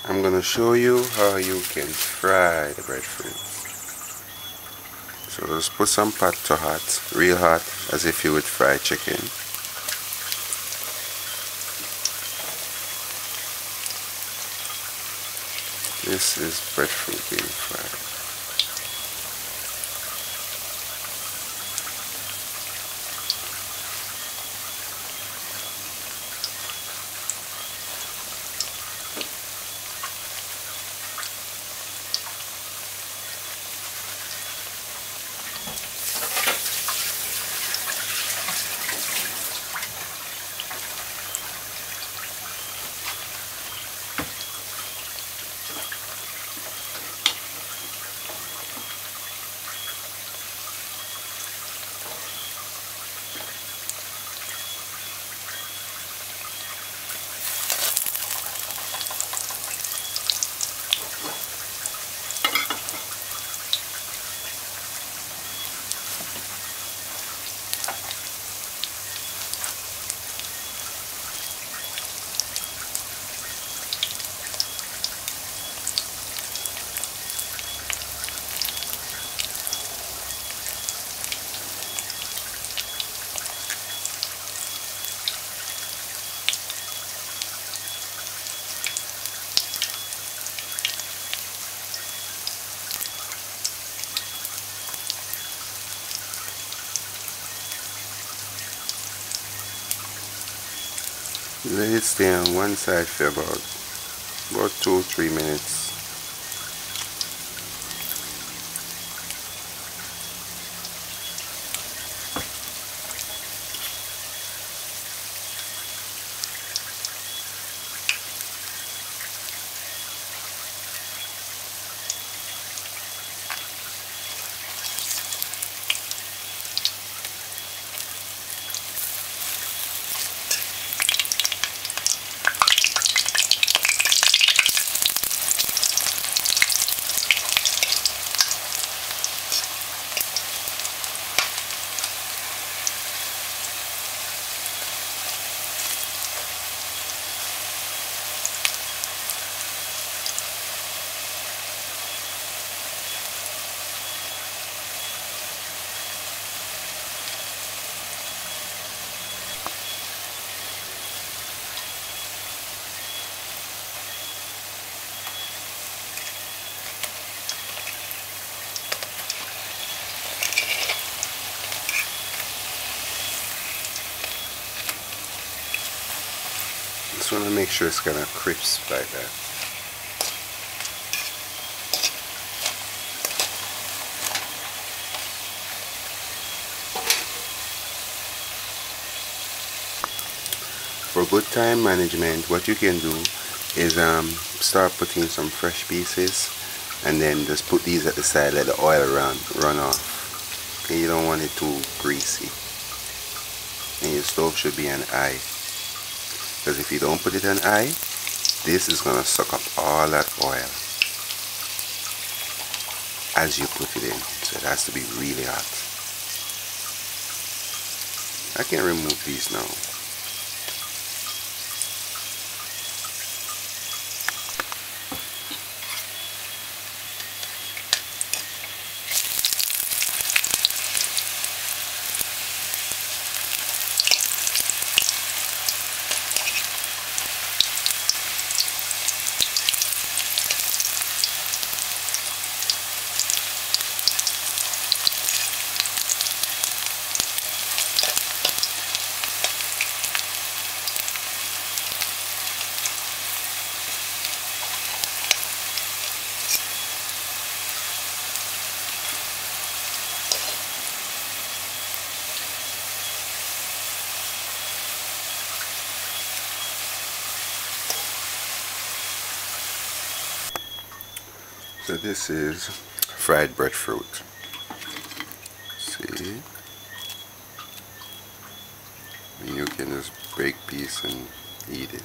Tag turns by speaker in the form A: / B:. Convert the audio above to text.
A: I'm going to show you how you can fry the breadfruit. So just put some pot to hot, real hot, as if you would fry chicken. This is breadfruit being fried. Let it stay on one side for about 2-3 minutes. Just want to make sure it's kind of crisp like that. For good time management, what you can do is start putting some fresh pieces and then just put these at the side, let the oil run off. Okay, you don't want it too greasy. And your stove should be an eye, because if you don't put it an eye, this is going to suck up all that oil as you put it in. So it has to be really hot. I can remove these now. So this is fried breadfruit. See? And you can just break piece and eat it.